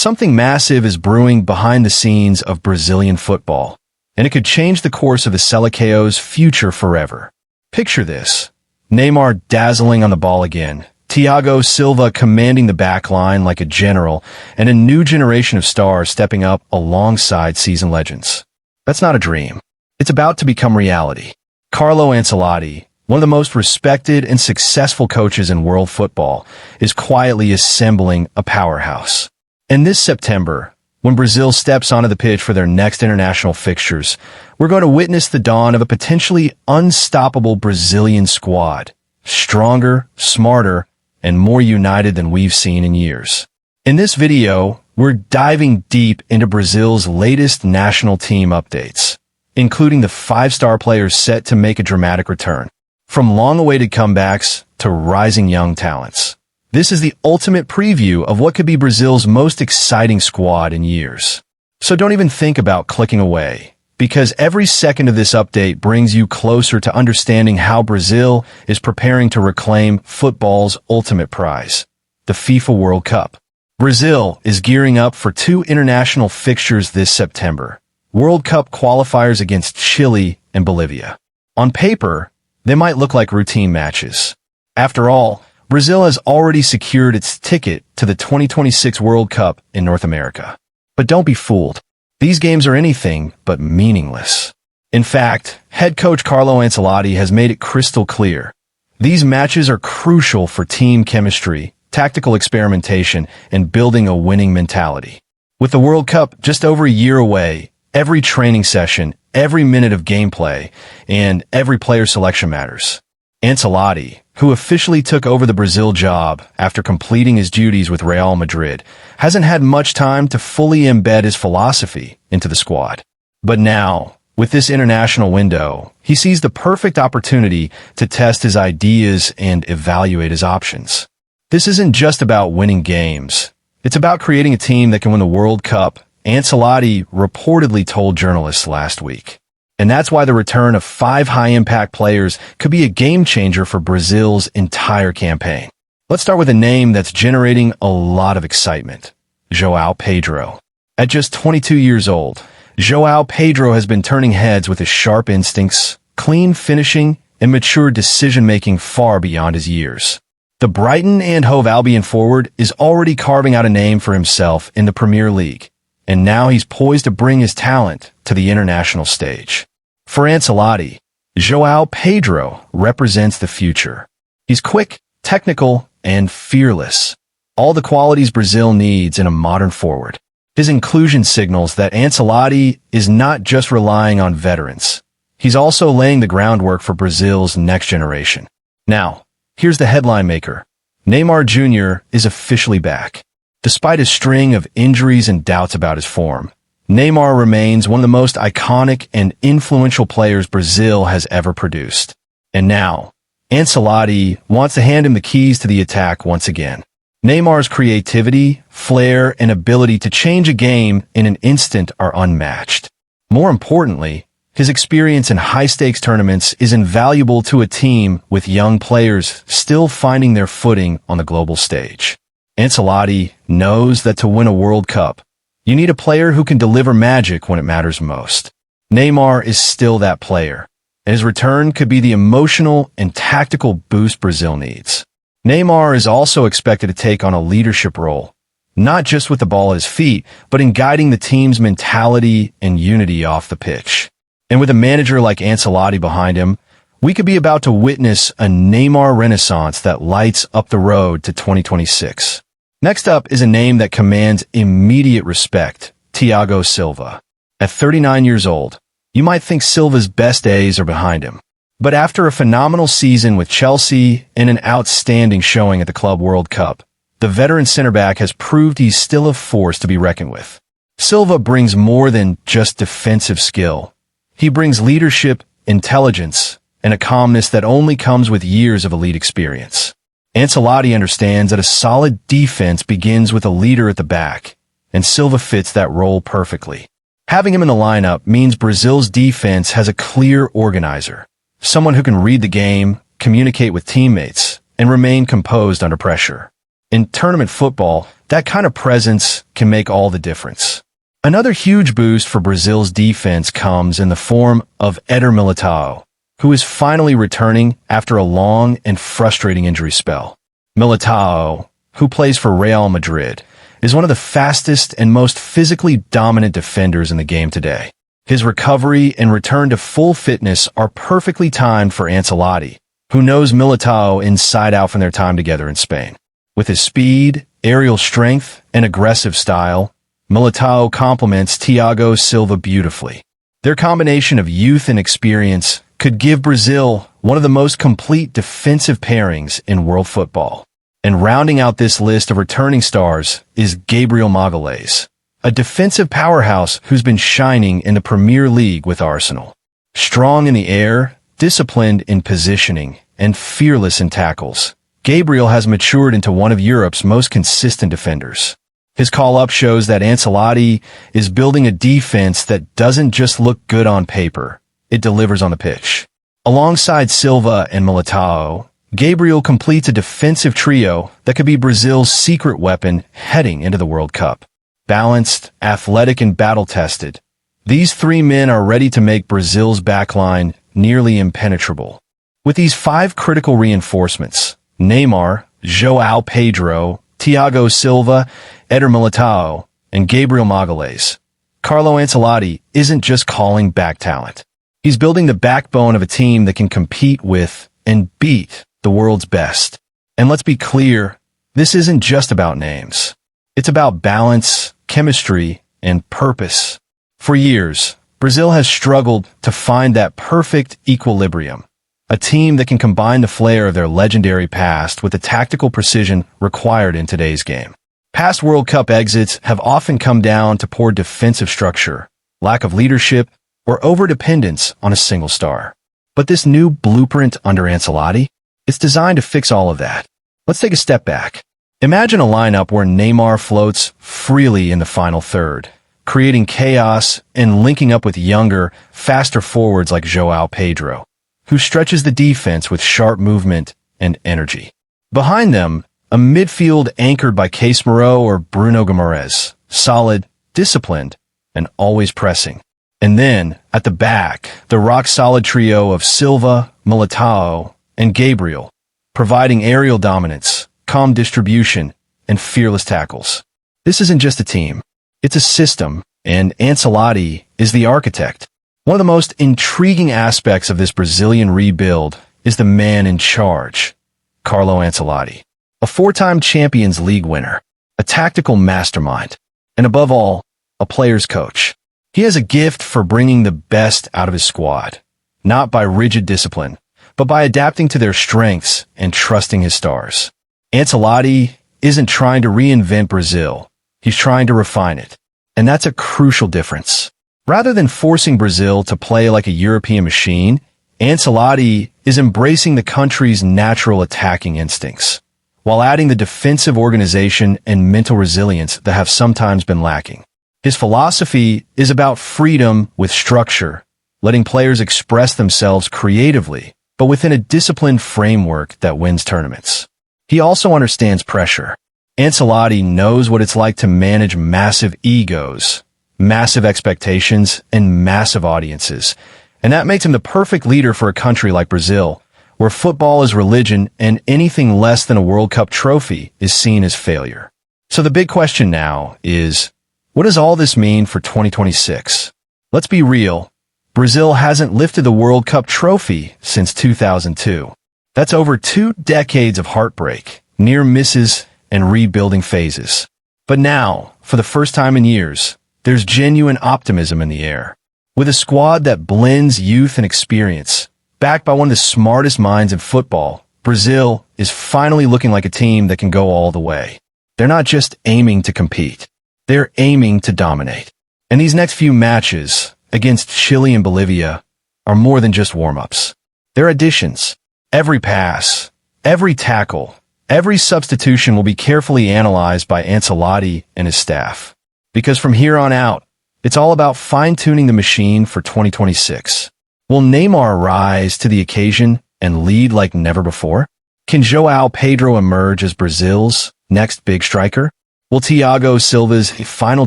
Something massive is brewing behind the scenes of Brazilian football, and it could change the course of the Seleção's future forever. Picture this. Neymar dazzling on the ball again, Thiago Silva commanding the back line like a general, and a new generation of stars stepping up alongside seasoned legends. That's not a dream. It's about to become reality. Carlo Ancelotti, one of the most respected and successful coaches in world football, is quietly assembling a powerhouse. And this September, when Brazil steps onto the pitch for their next international fixtures, we're going to witness the dawn of a potentially unstoppable Brazilian squad, stronger, smarter, and more united than we've seen in years. In this video, we're diving deep into Brazil's latest national team updates, including the 5-star players set to make a dramatic return. From long-awaited comebacks to rising young talents. This is the ultimate preview of what could be Brazil's most exciting squad in years. So don't even think about clicking away, because every second of this update brings you closer to understanding how Brazil is preparing to reclaim football's ultimate prize, the FIFA World Cup. Brazil is gearing up for 2 international fixtures this September, World Cup qualifiers against Chile and Bolivia. On paper, they might look like routine matches. After all, Brazil has already secured its ticket to the 2026 World Cup in North America. But don't be fooled. These games are anything but meaningless. In fact, head coach Carlo Ancelotti has made it crystal clear. These matches are crucial for team chemistry, tactical experimentation, and building a winning mentality. With the World Cup just over a year away, every training session, every minute of gameplay, and every player selection matters. Ancelotti, who officially took over the Brazil job after completing his duties with Real Madrid, hasn't had much time to fully embed his philosophy into the squad. But now, with this international window, he sees the perfect opportunity to test his ideas and evaluate his options. This isn't just about winning games. It's about creating a team that can win the World Cup, Ancelotti reportedly told journalists last week. And that's why the return of 5 high-impact players could be a game-changer for Brazil's entire campaign. Let's start with a name that's generating a lot of excitement, João Pedro. At just 22 years old, João Pedro has been turning heads with his sharp instincts, clean finishing, and mature decision-making far beyond his years. The Brighton and Hove Albion forward is already carving out a name for himself in the Premier League, and now he's poised to bring his talent to the international stage. For Ancelotti, João Pedro represents the future. He's quick, technical, and fearless. All the qualities Brazil needs in a modern forward. His inclusion signals that Ancelotti is not just relying on veterans. He's also laying the groundwork for Brazil's next generation. Now, here's the headline maker. Neymar Jr. is officially back. Despite a string of injuries and doubts about his form, Neymar remains one of the most iconic and influential players Brazil has ever produced. And now, Ancelotti wants to hand him the keys to the attack once again. Neymar's creativity, flair, and ability to change a game in an instant are unmatched. More importantly, his experience in high-stakes tournaments is invaluable to a team with young players still finding their footing on the global stage. Ancelotti knows that to win a World Cup, you need a player who can deliver magic when it matters most. Neymar is still that player, and his return could be the emotional and tactical boost Brazil needs. Neymar is also expected to take on a leadership role, not just with the ball at his feet, but in guiding the team's mentality and unity off the pitch. And with a manager like Ancelotti behind him, we could be about to witness a Neymar renaissance that lights up the road to 2026. Next up is a name that commands immediate respect, Thiago Silva. At 39 years old, you might think Silva's best days are behind him. But after a phenomenal season with Chelsea and an outstanding showing at the Club World Cup, the veteran center-back has proved he's still a force to be reckoned with. Silva brings more than just defensive skill. He brings leadership, intelligence, and a calmness that only comes with years of elite experience. Ancelotti understands that a solid defense begins with a leader at the back, and Silva fits that role perfectly. Having him in the lineup means Brazil's defense has a clear organizer, someone who can read the game, communicate with teammates, and remain composed under pressure. In tournament football, That kind of presence can make all the difference. Another huge boost for Brazil's defense comes in the form of Eder Militao, who is finally returning after a long and frustrating injury spell. Militao, who plays for Real Madrid, is one of the fastest and most physically dominant defenders in the game today. His recovery and return to full fitness are perfectly timed for Ancelotti, who knows Militao inside out from their time together in Spain. With his speed, aerial strength, and aggressive style, Militao complements Thiago Silva beautifully. Their combination of youth and experience could give Brazil one of the most complete defensive pairings in world football. And rounding out this list of returning stars is Gabriel Magalhães, a defensive powerhouse who's been shining in the Premier League with Arsenal. Strong in the air, disciplined in positioning, and fearless in tackles, Gabriel has matured into one of Europe's most consistent defenders. His call-up shows that Ancelotti is building a defense that doesn't just look good on paper, it delivers on the pitch. Alongside Silva and Militao, Gabriel completes a defensive trio that could be Brazil's secret weapon heading into the World Cup. Balanced, athletic, and battle-tested, these three men are ready to make Brazil's backline nearly impenetrable. With these 5 critical reinforcements, Neymar, João Pedro, Thiago Silva, Eder Militao, and Gabriel Magalhães, Carlo Ancelotti isn't just calling back talent. He's building the backbone of a team that can compete with and beat the world's best. And let's be clear, this isn't just about names. It's about balance, chemistry, and purpose. For years, Brazil has struggled to find that perfect equilibrium. A team that can combine the flair of their legendary past with the tactical precision required in today's game. Past World Cup exits have often come down to poor defensive structure, lack of leadership, or overdependence on a single star. But this new blueprint under Ancelotti, it's designed to fix all of that. Let's take a step back. Imagine a lineup where Neymar floats freely in the final third, creating chaos and linking up with younger, faster forwards like João Pedro, who stretches the defense with sharp movement and energy. Behind them, a midfield anchored by Casemiro or Bruno Guimaraes, solid, disciplined, and always pressing. And then, at the back, the rock-solid trio of Silva, Militao, and Gabriel, providing aerial dominance, calm distribution, and fearless tackles. This isn't just a team. It's a system, and Ancelotti is the architect. One of the most intriguing aspects of this Brazilian rebuild is the man in charge, Carlo Ancelotti, a 4-time Champions League winner, a tactical mastermind, and above all, a player's coach. He has a gift for bringing the best out of his squad, not by rigid discipline, but by adapting to their strengths and trusting his stars. Ancelotti isn't trying to reinvent Brazil, he's trying to refine it, and that's a crucial difference. Rather than forcing Brazil to play like a European machine, Ancelotti is embracing the country's natural attacking instincts, while adding the defensive organization and mental resilience that have sometimes been lacking. His philosophy is about freedom with structure, letting players express themselves creatively, but within a disciplined framework that wins tournaments. He also understands pressure. Ancelotti knows what it's like to manage massive egos, massive expectations, and massive audiences. And that makes him the perfect leader for a country like Brazil, where football is religion and anything less than a World Cup trophy is seen as failure. So the big question now is, what does all this mean for 2026? Let's be real. Brazil hasn't lifted the World Cup trophy since 2002. That's over 2 decades of heartbreak, near misses, and rebuilding phases. But now, for the first time in years, there's genuine optimism in the air. With a squad that blends youth and experience, backed by one of the smartest minds in football, Brazil is finally looking like a team that can go all the way. They're not just aiming to compete. They're aiming to dominate. And these next few matches against Chile and Bolivia are more than just warm-ups. They're additions. Every pass, every tackle, every substitution will be carefully analyzed by Ancelotti and his staff. Because from here on out, it's all about fine-tuning the machine for 2026. Will Neymar rise to the occasion and lead like never before? Can João Pedro emerge as Brazil's next big striker? Will Thiago Silva's final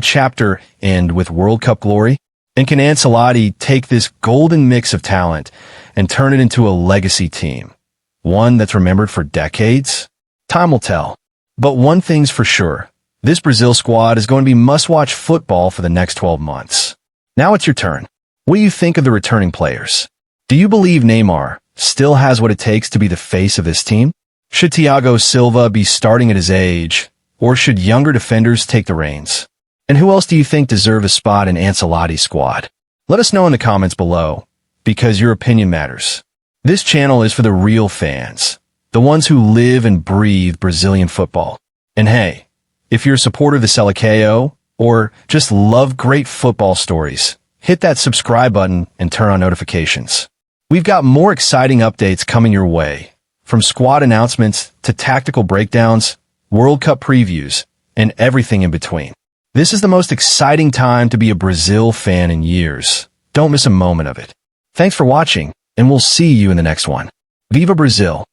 chapter end with World Cup glory? And can Ancelotti take this golden mix of talent and turn it into a legacy team? One that's remembered for decades? Time will tell. But one thing's for sure. This Brazil squad is going to be must-watch football for the next 12 months. Now it's your turn. What do you think of the returning players? Do you believe Neymar still has what it takes to be the face of this team? Should Thiago Silva be starting at his age, or should younger defenders take the reins? And who else do you think deserve a spot in Ancelotti's squad? Let us know in the comments below, because your opinion matters. This channel is for the real fans, the ones who live and breathe Brazilian football. And hey, if you're a supporter of the Seleção, or just love great football stories, hit that subscribe button and turn on notifications. We've got more exciting updates coming your way, from squad announcements to tactical breakdowns, World Cup previews, and everything in between. This is the most exciting time to be a Brazil fan in years. Don't miss a moment of it. Thanks for watching, and we'll see you in the next one. Viva Brazil!